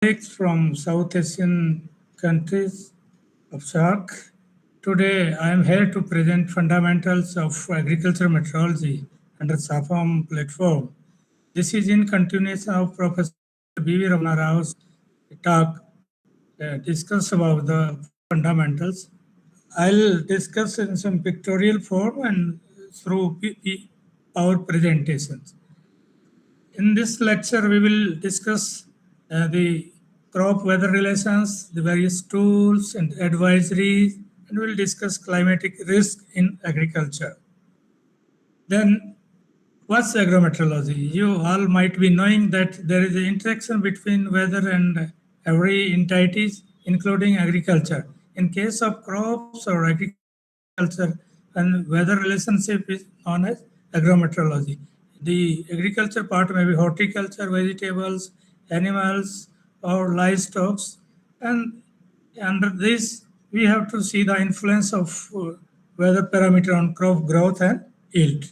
colleagues from South Asian countries of SARC. Today, I am here to present fundamentals of agricultural meteorology under SAFAM platform. This is in continuation of Professor B.V. Ramana Rao's talk discuss about the fundamentals. I'll discuss in some pictorial form and through our presentations. In this lecture, we will discuss the crop weather relations, the various tools and advisories, and we'll discuss climatic risk in agriculture. Then, what's agrometeorology? You all might be knowing that there is an interaction between weather and every entities, including agriculture. In case of crops or agriculture, and weather relationship is known as agrometeorology. The agriculture part may be horticulture, vegetables, animals, or livestock, and under this we have to see the influence of weather parameter on crop growth and yield.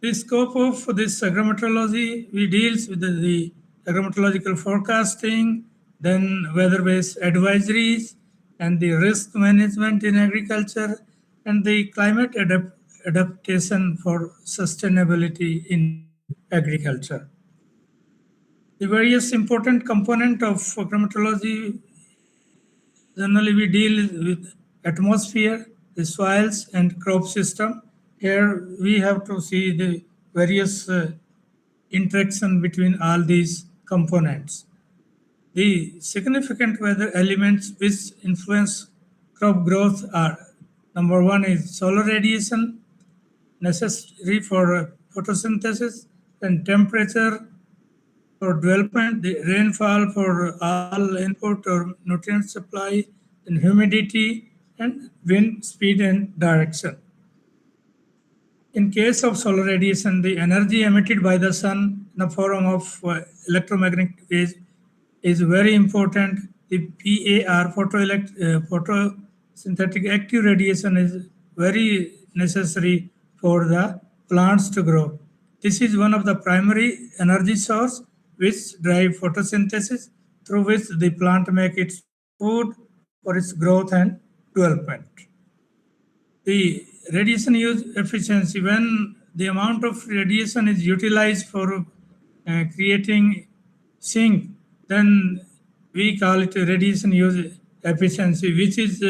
The scope of this agrometeorology, we deals with the agrometeorological forecasting, then weather-based advisories, and the risk management in agriculture, and the climate adaptation for sustainability in agriculture. The various important component of agrometeorology, generally we deal with atmosphere, the soils and crop system. Here we have to see the various interaction between all these components. The significant weather elements which influence crop growth are: number one is solar radiation, necessary for photosynthesis, and temperature for development, the rainfall for all input or nutrient supply, and humidity, and wind speed and direction. In case of solar radiation, the energy emitted by the sun in the form of electromagnetic waves is very important. The PAR, photosynthetic active radiation, is very necessary for the plants to grow. This is one of the primary energy source which drive photosynthesis, through which the plant make its food for its growth and development. The radiation use efficiency, when the amount of radiation is utilized for creating Singh, then we call it radiation use efficiency, which is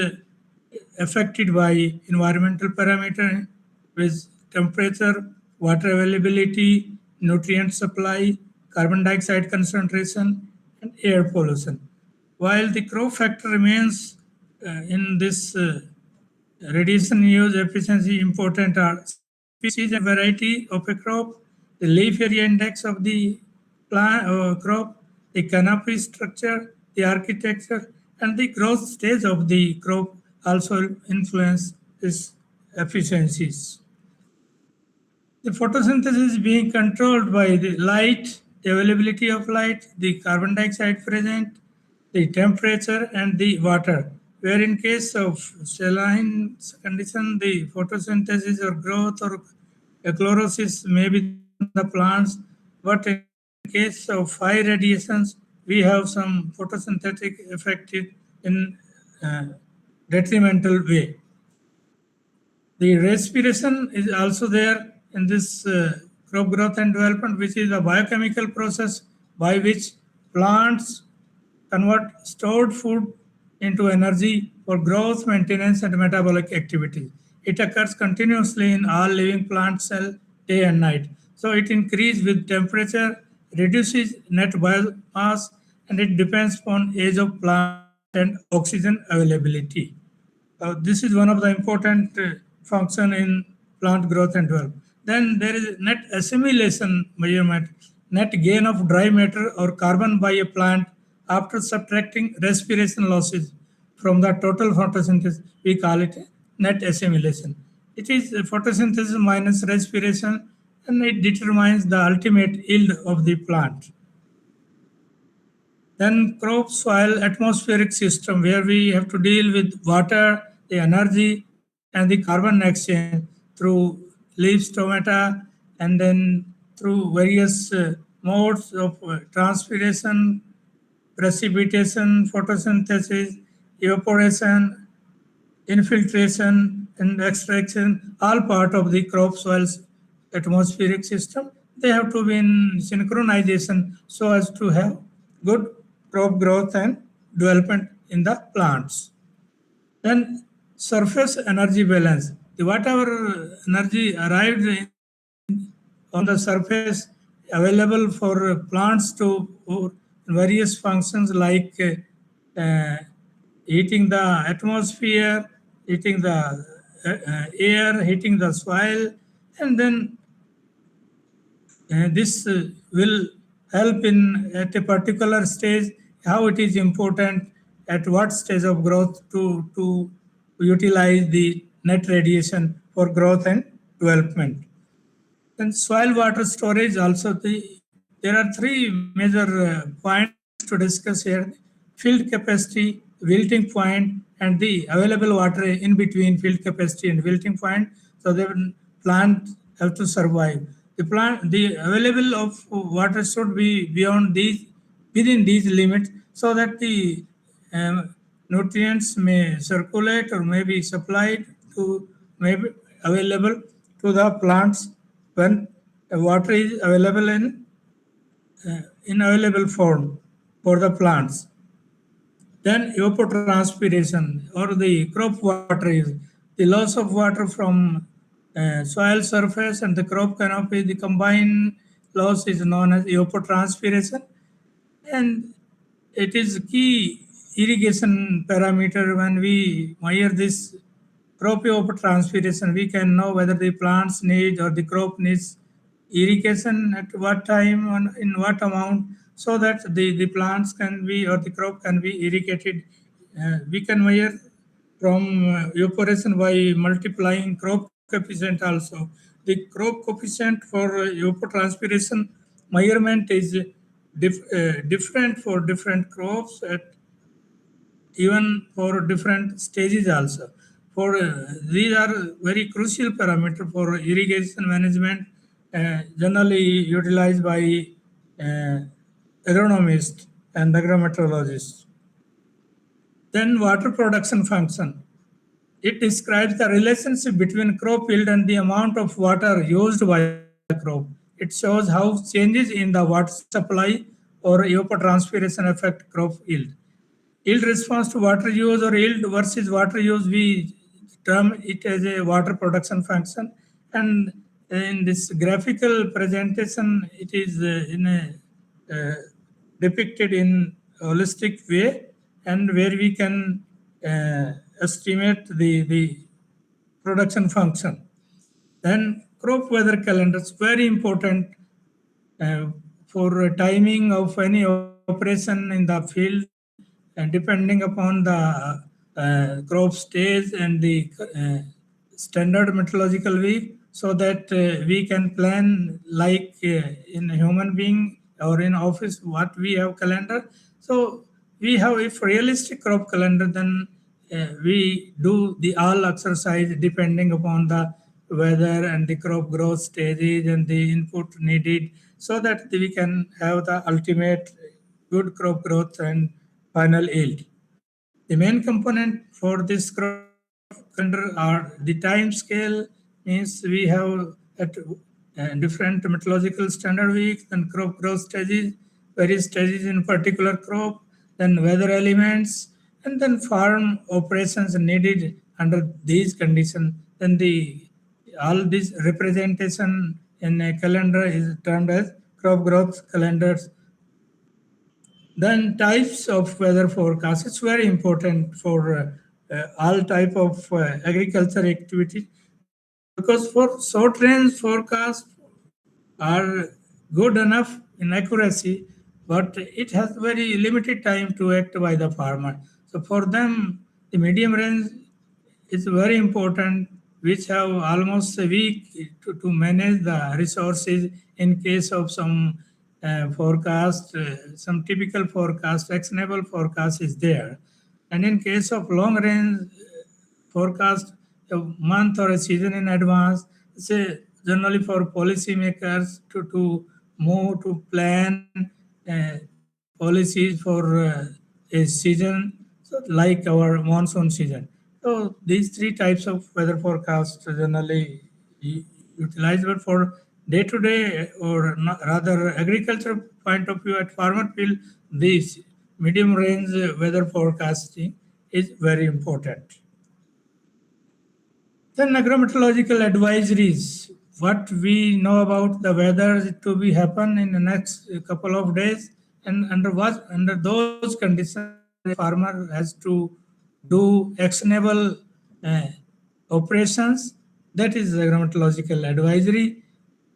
affected by environmental parameter with temperature, water availability, nutrient supply, carbon dioxide concentration, and air pollution. While the crop factor remains in this radiation use efficiency important are species and variety of a crop, the leaf area index of the plant crop, the canopy structure, the architecture, and the growth stage of the crop also influence its efficiencies. The photosynthesis is being controlled by the light, the availability of light, the carbon dioxide present, the temperature, and the water. Where in case of saline condition, the photosynthesis or growth or eclorosis may be the plants, but in case of high radiations, we have some photosynthetic affected in detrimental way. The respiration is also there in this crop growth and development, which is a biochemical process by which plants convert stored food into energy for growth, maintenance, and metabolic activity. It occurs continuously in all living plant cell day and night. So it increases with temperature, reduces net biomass, and it depends upon age of plant and oxygen availability. This is one of the important function in plant growth and development. Then there is net assimilation measurement, net gain of dry matter or carbon by a plant after subtracting respiration losses from the total photosynthesis. We call it net assimilation. It is photosynthesis minus respiration, and it determines the ultimate yield of the plant. Then crop soil atmospheric system, where we have to deal with water, the energy, and the carbon exchange through leaf stomata, and then through various modes of transpiration, precipitation, photosynthesis, evaporation, infiltration, and extraction, all part of the crop soil's atmospheric system. They have to be in synchronization so as to have good crop growth and development in the plants. Then surface energy balance. The whatever energy arrived on the surface available for plants to for various functions like heating the atmosphere, heating the air, heating the soil, and then this will help in at a particular stage how it is important at what stage of growth to utilize the net radiation for growth and development. Then soil water storage also there are three major points to discuss here: field capacity, wilting point, and the available water in between field capacity and wilting point. So the plant have to survive. The available of water should be beyond these within these limits so that the nutrients may circulate or may be supplied to may be available to the plants when water is available in available form for the plants. Then evapotranspiration or the crop water is the loss of water from soil surface and the crop canopy. The combined loss is known as evapotranspiration, and it is key irrigation parameter. When we measure this crop evapotranspiration, we can know whether the plants need or the crop needs irrigation at what time and in what amount, so that the plants can be or the crop can be irrigated. We can measure from evaporation by multiplying crop coefficient also. The crop coefficient for evapotranspiration measurement is different for different crops at even for different stages also. For these are very crucial parameter for irrigation management, generally utilized by uh, agronomists and agrometeorologists. Then water production function. It describes the relationship between crop yield and the amount of water used by the crop. It shows how changes in the water supply or evapotranspiration affect crop yield. Yield response to water use or yield versus water use, we term it as a water production function. And in this graphical presentation, it is in a depicted in holistic way, and where we can estimate the production function. Then crop weather calendars, very important uh, for timing of any operation in the field, and depending upon the crop stage and the standard meteorological week, so that we can plan like in a human being or in office what we have calendar. So we have if realistic crop calendar, then we do the all exercise depending upon the weather and the crop growth stages and the input needed, so that we can have the ultimate good crop growth and final yield. The main component for this crop calendar are the time scale, means we have at different meteorological standard weeks and crop growth stages, various stages in particular crop, then weather elements, and then farm operations needed under these conditions. Then the all this representation in a calendar is termed as crop growth calendars. Then types of weather forecast. It's very important for all type of agriculture activity, because for short range forecast are good enough in accuracy, but it has very limited time to act by the farmer. So for them, the medium range is very important, which have almost a week to manage the resources in case of some forecast, some typical forecast, actionable forecast is there. And in case of long range forecast, a month or a season in advance, say generally for policymakers to move to plan for policies for a season, so like our monsoon season. So these three types of weather forecast generally utilized, but for day to day or rather agriculture point of view at farmer field, this medium range weather forecasting is very important. Then agrometeorological advisories. What we know about the weather to be happen in the next couple of days, and under those conditions a farmer has to do actionable uh, operations. That is agrometeorological advisory,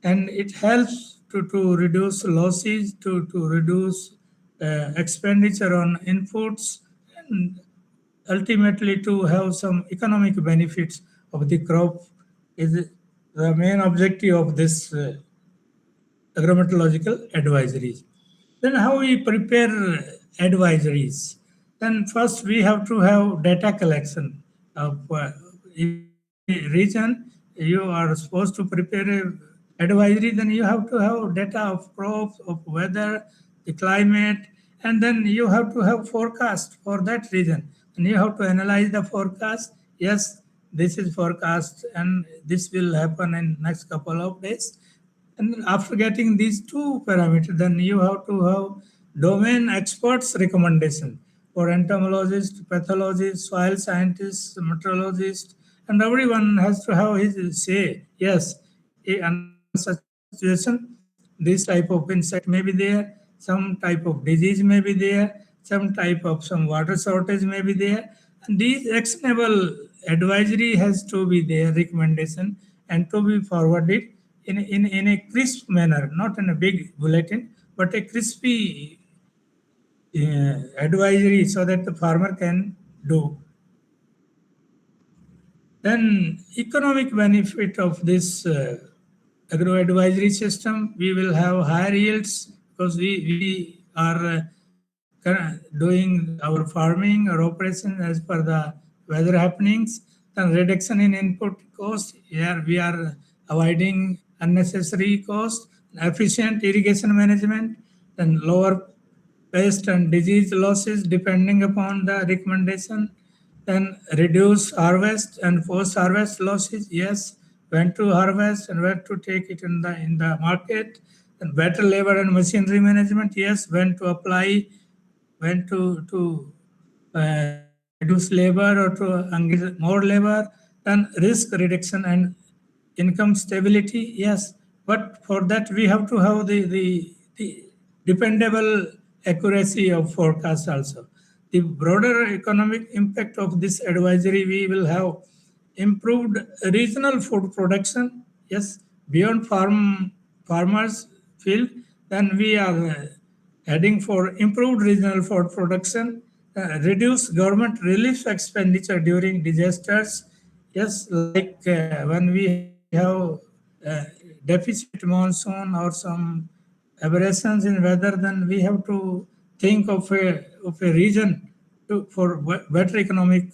and it helps to reduce losses, to reduce expenditure on inputs, and ultimately to have some economic benefits of the crop is the main objective of this agrometeorological advisories. Then how we prepare advisories? Then first we have to have data collection of if in any region you are supposed to prepare a advisory, then you have to have data of crops, of weather, the climate, and then you have to have forecast for that region. And you have to analyze the forecast. Yes, this is forecast and this will happen in next couple of days. And then after getting these two parameters, then you have to have domain experts recommendation for entomologists, pathologists, soil scientists, meteorologists, and everyone has to have his say. Yes, under such situation, this type of insect may be there, some type of disease may be there, some type of some water shortage may be there, and these actionable advisory has to be there, recommendation, and to be forwarded in a crisp manner, not in a big bulletin, but a crispy advisory so that the farmer can do. Then economic benefit of this agro advisory system, we will have higher yields because we are doing our farming or operation as per the weather happenings. Then reduction in input cost, here we are avoiding unnecessary cost, efficient irrigation management, then lower pest and disease losses depending upon the recommendation, then reduce harvest and post harvest losses. Yes, when to harvest and when to take it in the market, and better labor and machinery management. Yes, when to apply, when to reduce labor or to engage more labor, then risk reduction and income stability. Yes, but for that we have to have the dependable accuracy of forecast also. The broader economic impact of this advisory, we will have improved regional food production. Yes, beyond farmers field, then we are heading for improved regional food production, reduce government relief expenditure during disasters. Yes, like when we have deficit monsoon or some aberrations in weather, then we have to think of a region for better economic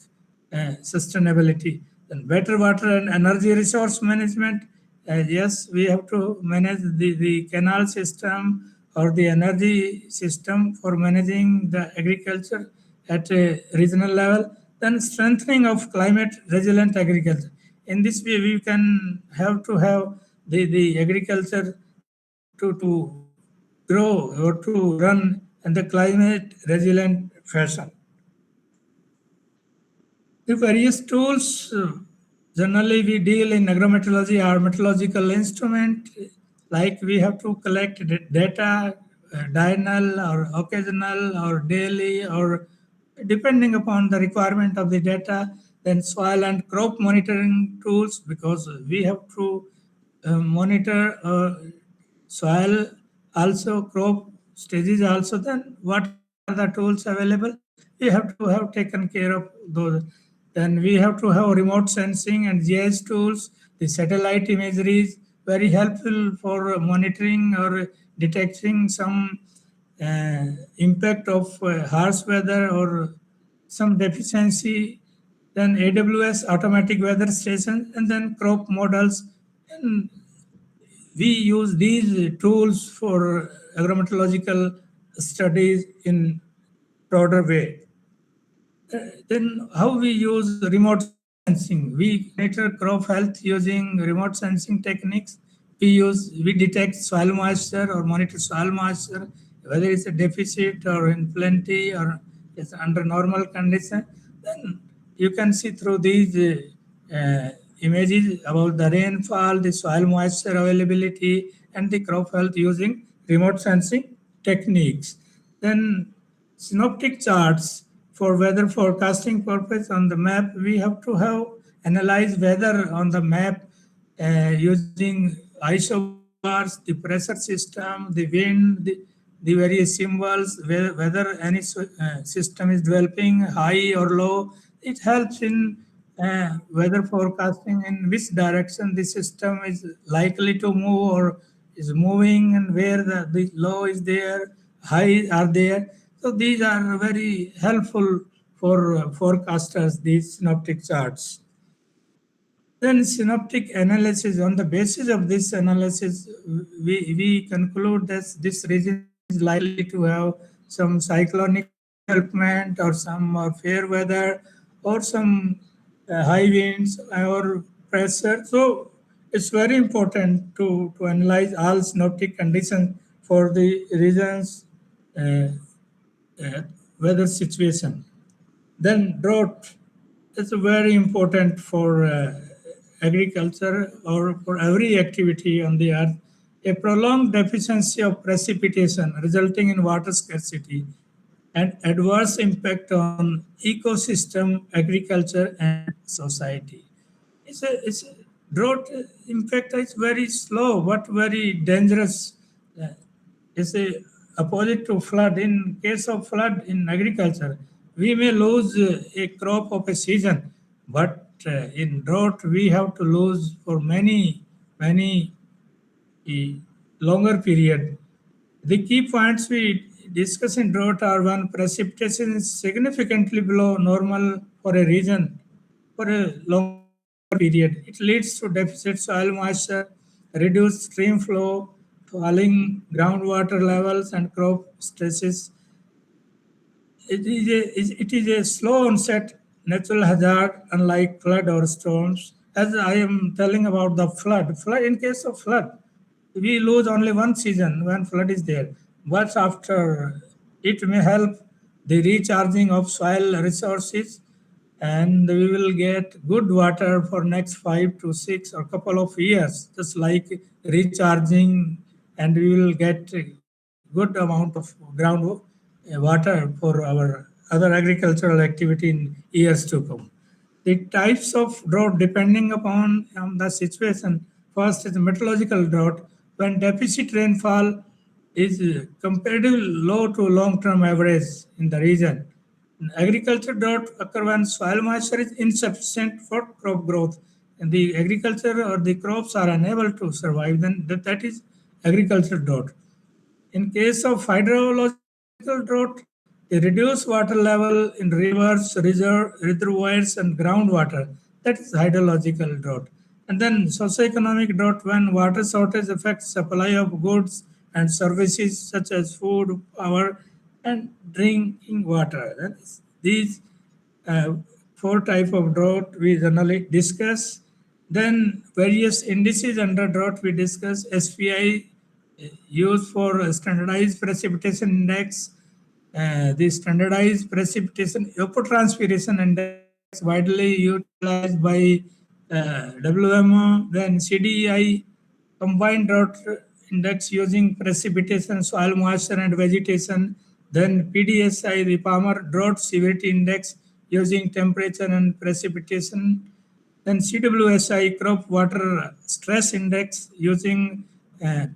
sustainability. Then better water and energy resource management. Yes, we have to manage the canal system or the energy system for managing the agriculture at a regional level. Then strengthening of climate resilient agriculture. In this way, we can have to have the agriculture to grow or to run in the climate resilient fashion. The various tools, generally we deal in agrometeorology or meteorological instrument, like we have to collect data, diurnal or occasional or daily, or depending upon the requirement of the data. Then soil and crop monitoring tools, because we have to monitor soil, also crop stages also. Then what are the tools available? We have to have taken care of those. Then we have to have remote sensing and GIS tools. The satellite imagery is very helpful for monitoring or detecting some impact of harsh weather or some deficiency. Then AWS automatic weather station, and then crop models. And we use these tools for agrometeorological studies in broader way. Then how we use remote sensing? We monitor crop health using remote sensing techniques. We detect soil moisture or monitor soil moisture, whether it's a deficit or in plenty or it's under normal condition. Then you can see through these images about the rainfall, the soil moisture availability, and the crop health using remote sensing techniques. Then synoptic charts for weather forecasting purpose on the map. We have to have analyze weather on the map using isobars, the pressure system, the wind, the various symbols, whether any system is developing high or low. It helps in weather forecasting in which direction the system is likely to move or is moving, and where the low is there, high are there. So these are very helpful for forecasters, these synoptic charts. Then synoptic analysis, on the basis of this analysis, we conclude that this region is likely to have some cyclonic development or some fair weather or some high winds or pressure. So it's very important to analyze all synoptic conditions for the region's uh, uh, weather situation. Then drought is very important for agriculture or for every activity on the earth. A prolonged deficiency of precipitation resulting in water scarcity and adverse impact on ecosystem, agriculture, and society. It's a drought impact is very slow but very dangerous. Uh, It's a opposite to flood. In case of flood in agriculture, we may lose a crop of a season, but in drought we have to lose for many longer period. The key points we discuss in drought are: one, precipitation is significantly below normal for a region for a longer period. It leads to deficit soil moisture, reduced stream flow, falling groundwater levels, and crop stresses. It is a slow onset natural hazard, unlike flood or storms. As I am telling about the flood, in case of flood, we lose only one season when flood is there. But after, it may help the recharging of soil resources, and we will get good water for next 5 to 6 or couple of years, just like recharging, and we will get a good amount of ground water for our other agricultural activity in years to come. The types of drought depending upon the situation. First is meteorological drought, when deficit rainfall is comparatively low to long-term average in the region. Agriculture drought occur when soil moisture is insufficient for crop growth, and the agriculture or the crops are unable to survive. Then that is agriculture drought. In case of hydrological drought, the reduced water level in rivers, reservoirs, and groundwater. That is hydrological drought. And then socioeconomic drought, when water shortage affects supply of goods and services such as food, power, and drinking water. These uh, four type of drought we generally discuss. Then various indices under drought we discuss. SPI used for standardized precipitation index, the standardized precipitation evapotranspiration index widely utilized by WMO. Then CDI, combined drought index using precipitation, soil moisture, and vegetation. Then PDSI, the Palmer Drought Severity Index, using temperature and precipitation. Then CWSI, Crop Water Stress Index, using uh,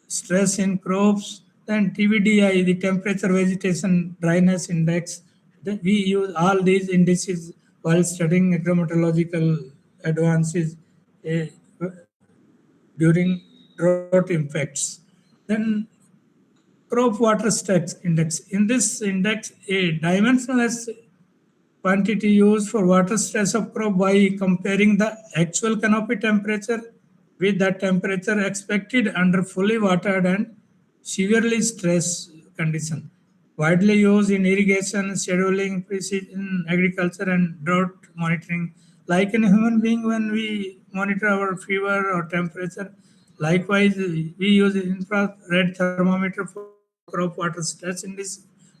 stress in crops. Then TVDI, the Temperature Vegetation Dryness Index. Then we use all these indices while studying agrometeorological advances uh, during drought impacts. Then crop water stress index. In this index, a dimensionless quantity used for water stress of crop by comparing the actual canopy temperature with the temperature expected under fully watered and severely stressed condition, widely used in irrigation, scheduling, precision agriculture, and drought monitoring. Like in human being, when we monitor our fever or temperature, likewise we use infrared thermometer for crop water stress index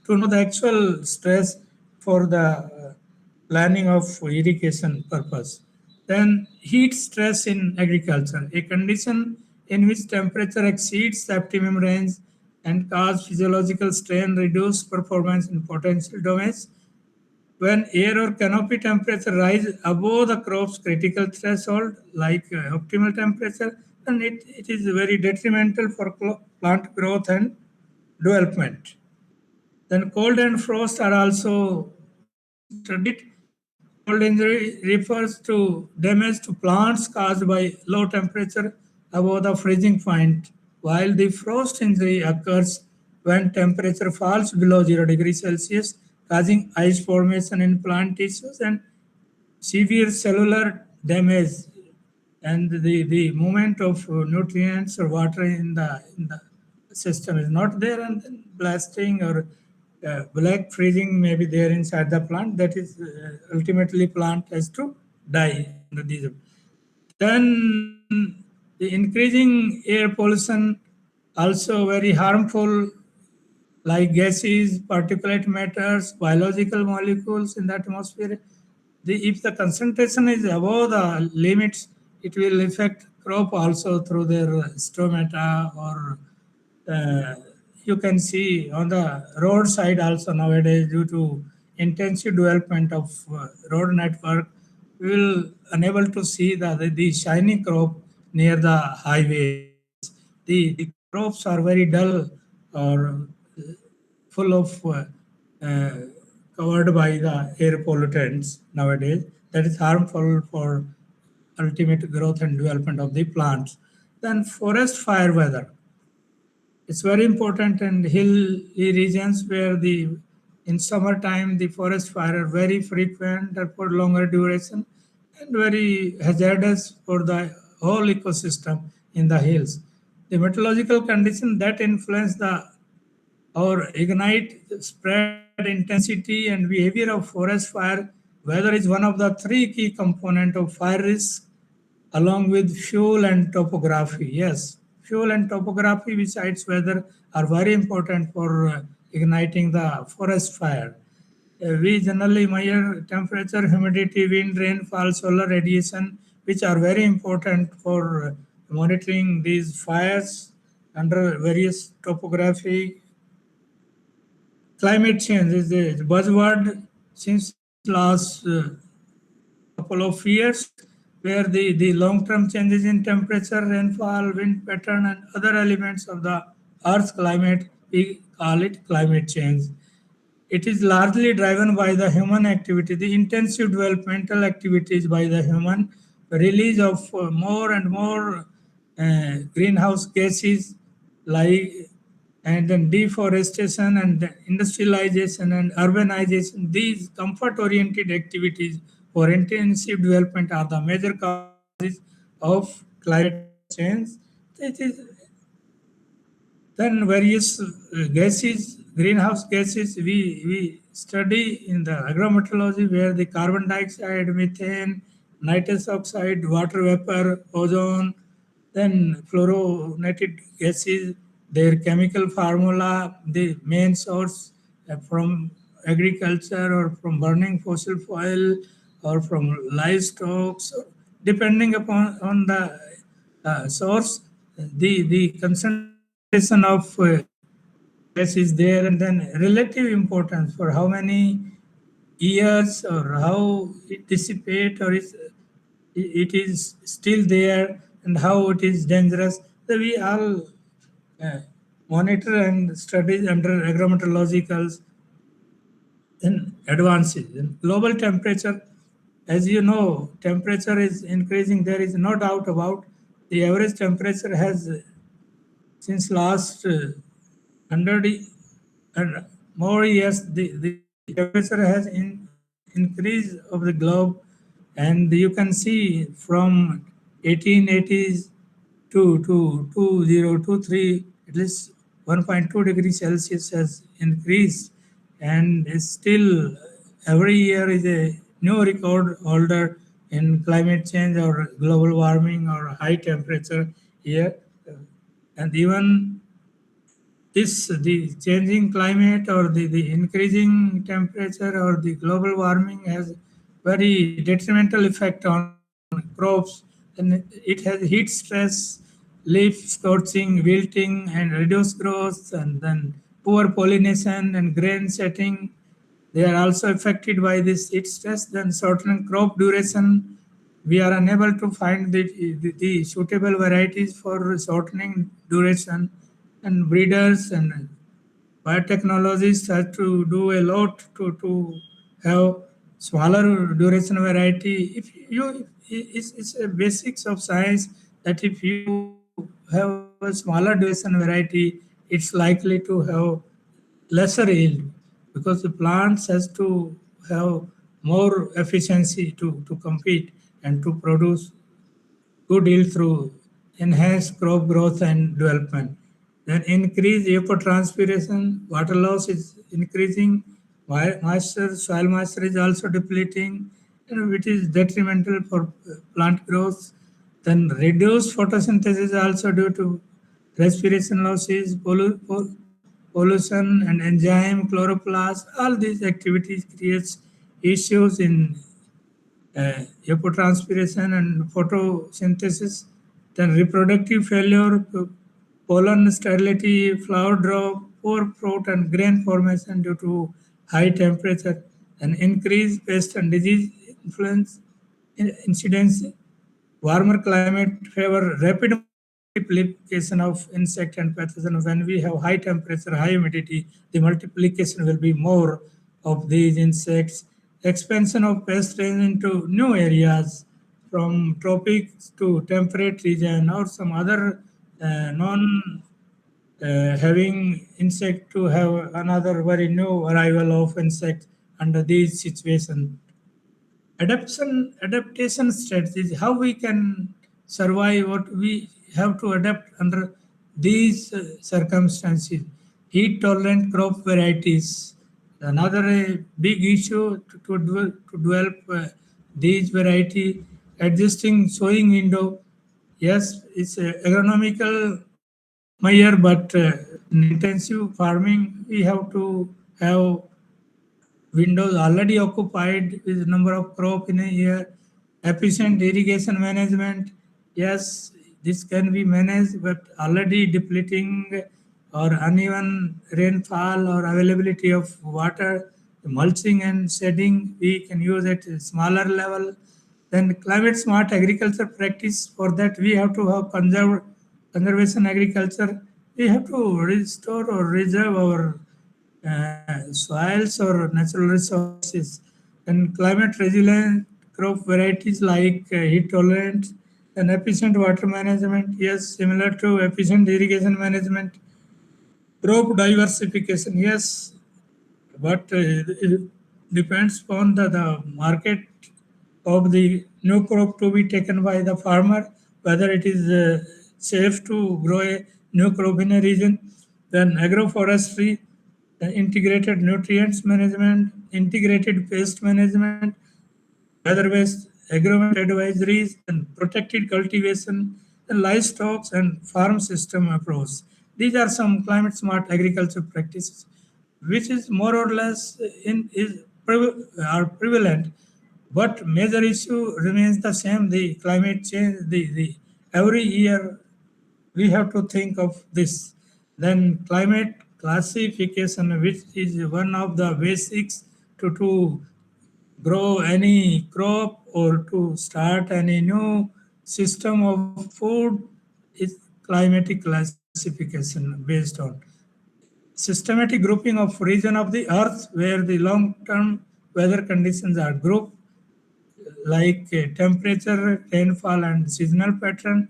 to know the actual stress for the planning of irrigation purpose. Then heat stress in agriculture, a condition in which temperature exceeds the optimum range and cause physiological strain, reduce performance and potential damage. When air or canopy temperature rise above the crop's critical threshold, like optimal temperature, then it is very detrimental for plant growth and development. Then cold and frost are also being studied. Cold injury refers to damage to plants caused by low temperature above the freezing point, while the frost injury occurs when temperature falls below 0 degrees Celsius, causing ice formation in plant tissues and severe cellular damage, and the movement of nutrients or water in the system is not there, and then blasting or black freezing may be there inside the plant. That is ultimately plant has to die under these. Then the increasing air pollution also very harmful, like gases, particulate matters, biological molecules in the atmosphere. If the concentration is above the limits, it will affect crop also through their stomata, or uh, you can see on the roadside also nowadays, due to intensive development of road network, we will unable to see the shiny crop near the highways. The crops are very dull or full of uh, covered by the air pollutants nowadays. That is harmful for ultimate growth and development of the plants. Then forest fire weather. It's very important in hilly regions where the in summertime the forest fire are very frequent and for longer duration and very hazardous for the whole ecosystem in the hills. The meteorological condition that influence the or ignite, spread, intensity, and behavior of forest fire, weather is one of the three key components of fire risk, along with fuel and topography. Yes, fuel and topography besides weather are very important for igniting the forest fire. We generally measure temperature, humidity, wind, rainfall, solar radiation, which are very important for monitoring these fires under various topography. Climate change is the buzzword since last couple of years, where the long-term changes in temperature, rainfall, wind pattern, and other elements of the Earth's climate, we call it climate change. It is largely driven by the human activity, the intensive developmental activities by the human, the release of more and more greenhouse gases, like, and then deforestation and then industrialization and urbanization. These comfort oriented activities for intensive development are the major causes of climate change. It is then various gases, greenhouse gases, we study in the agrometeorology, where the carbon dioxide, methane, nitrous oxide, water vapor, ozone, then fluorinated gases, their chemical formula, the main source from agriculture or from burning fossil fuel or from livestock. So depending upon on the source, the concentration of gas is there, and then relative importance for how many years or how it dissipate or it is still there and how it is dangerous. So we all uh, monitor and study under agrometeorologicals in advances. In global temperature, as you know, temperature is increasing. There is no doubt about the average temperature has since last 100 and more years, the temperature has increased of the globe, and you can see from 1880s to 2023, at least 1.2 degrees Celsius has increased, and is still every year is a new record holder in climate change or global warming or high temperature here. And even this, the changing climate or the increasing temperature or the global warming has very detrimental effect on crops, and it has heat stress, leaf scorching, wilting, and reduced growth, and then poor pollination and grain setting. They are also affected by this heat stress. Then shortening crop duration, we are unable to find the suitable varieties for shortening duration, and breeders and biotechnologists have to do a lot to have smaller duration variety. If you, it's a basics of science that if you have a smaller duration variety, it's likely to have lesser yield, because the plants has to have more efficiency to compete and to produce good yield through enhanced crop growth and development. Then increase evapotranspiration, water loss is increasing, moisture, soil moisture is also depleting, which is detrimental for plant growth. Then reduced photosynthesis also due to respiration losses, pollution and enzyme, chloroplast, all these activities creates issues in evapotranspiration and photosynthesis. Then reproductive failure, pollen sterility, flower drop, poor fruit and grain formation due to high temperature, and increased pest and disease influence incidence. Warmer climate favor rapid multiplication of insect and pathogen. When we have high temperature, high humidity, the multiplication will be more of these insects. Expansion of pest range into new areas from tropics to temperate region or some other non having insect to have another very new arrival of insect under these situations. Adaptation strategies, how we can survive, what we have to adapt under these circumstances. Heat tolerant crop varieties, another big issue to develop these variety. Adjusting sowing window, yes, it's a agronomical measure, but in intensive farming we have to have windows already occupied with number of crop in a year. Efficient irrigation management, yes, this can be managed, but already depleting or uneven rainfall or availability of water, mulching and shedding, we can use at a smaller level. Then climate smart agriculture practice, for that we have to have conservation agriculture. We have to restore or reserve our soils or natural resources, and climate resilient crop varieties like heat tolerant and efficient water management. Yes, similar to efficient irrigation management. Crop diversification, yes, but it depends upon the market of the new crop to be taken by the farmer, whether it is safe to grow a new crop in a region. Then agroforestry, integrated nutrients management, integrated pest management, weather-based agreement advisories, and protected cultivation, and livestock and farm system approach. These are some climate smart agriculture practices, which is more or less are prevalent, but major issue remains the same: the climate change. The every year we have to think of this. Then climate classification, which is one of the basics to grow any crop or to start any new system of food, is climatic classification based on systematic grouping of region of the earth where the long term weather conditions are grouped, like temperature, rainfall, and seasonal pattern.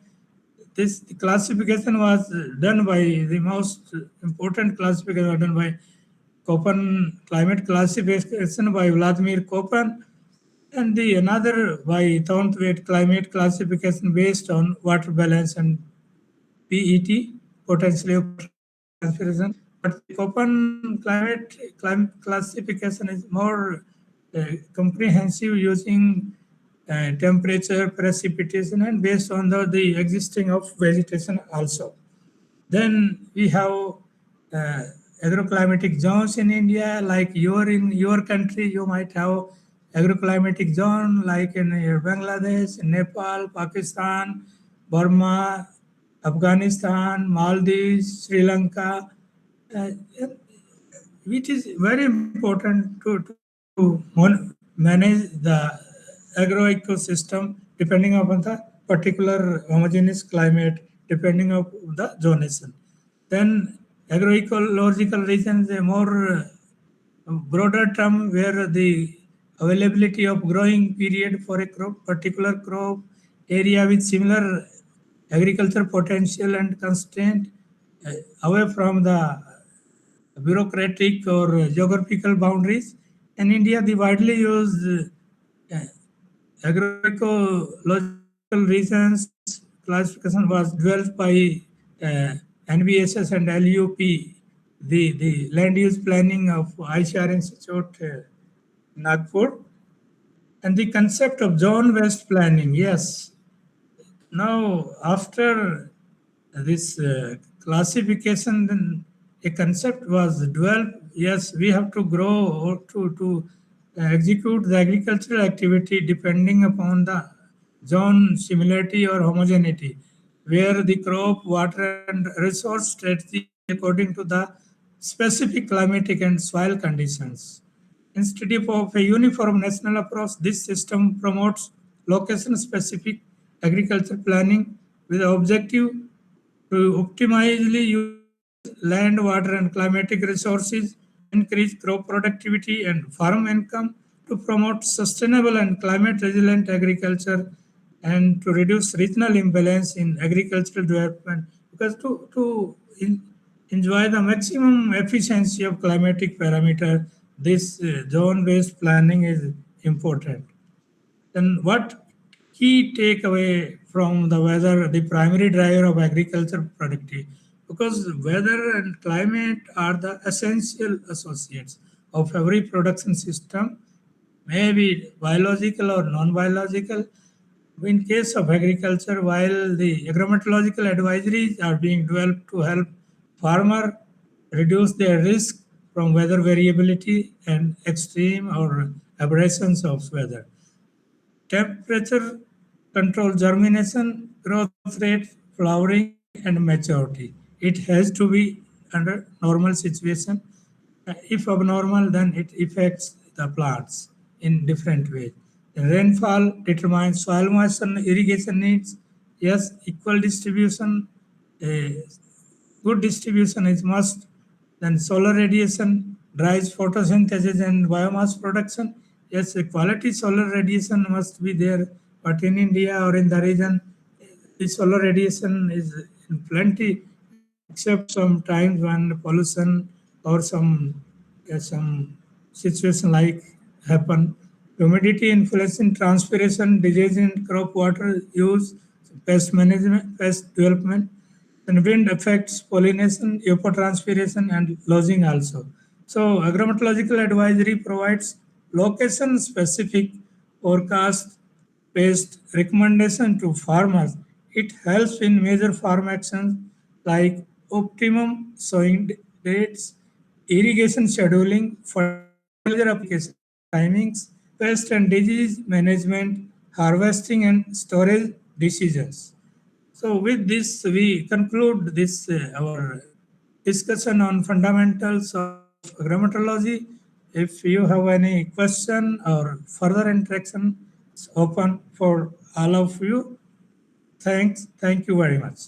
This classification was done by the most important classification was done by Köppen, climate classification by Vladimir Köppen, and the another by Thornthwaite climate classification based on water balance and PET, potentially of transport. transpiration. But the Köppen climate classification is more comprehensive, using temperature, precipitation, and based on the existing of vegetation also. Then we have uh, agroclimatic zones in India, like in your country, you might have agroclimatic zone like in Bangladesh, Nepal, Pakistan, Burma, Afghanistan, Maldives, Sri Lanka, uh, which is very important to manage the agroecosystem depending upon the particular homogeneous climate, depending on the zonation. Then agroecological region is a more broader term where the availability of growing period for a particular crop area with similar agriculture potential and constraint, uh, away from the bureaucratic or geographical boundaries. In India, the widely used agroecological regions classification was developed by uh, NBSS and LUP, the land use planning of ICR Institute, Nagpur, and the concept of zone-based planning. Yes, now, after this classification, then a concept was developed. Yes, we have to grow or to execute the agricultural activity depending upon the zone similarity or homogeneity, where the crop, water, and resource strategy according to the specific climatic and soil conditions. Instead of a uniform national approach, this system promotes location-specific agriculture planning with the objective to optimally use land, water, and climatic resources, increase crop productivity and farm income, to promote sustainable and climate resilient agriculture, and to reduce regional imbalance in agricultural development. Because to enjoy the maximum efficiency of climatic parameter, this zone-based planning is important. Then what key takeaway from the weather, the primary driver of agriculture productivity? Because weather and climate are the essential associates of every production system, maybe biological or non-biological. In case of agriculture, while the agrometeorological advisories are being developed to help farmer reduce their risk from weather variability and extreme or aberrations of weather. Temperature control germination, growth rate, flowering, and maturity. It has to be under normal situation. If abnormal, then it affects the plants in different ways. The rainfall determines soil moisture and irrigation needs. Yes, equal distribution, uh, good distribution is must. Then solar radiation drives photosynthesis and biomass production. Yes, a quality solar radiation must be there, but in India or in the region, the solar radiation is in plenty, except sometimes when pollution or some situation like happen. Humidity influence in transpiration, disease in crop water use, pest management, pest development, and wind affects pollination, evapotranspiration, and lodging also. So, agrometeorological advisory provides location-specific forecast-based recommendation to farmers. It helps in major farm actions like optimum sowing dates, irrigation scheduling, fertilizer application timings, pest and disease management, harvesting and storage decisions. So with this, we conclude this our discussion on fundamentals of grammatology. If you have any question or further interaction, it's open for all of you. Thanks. Thank you very much.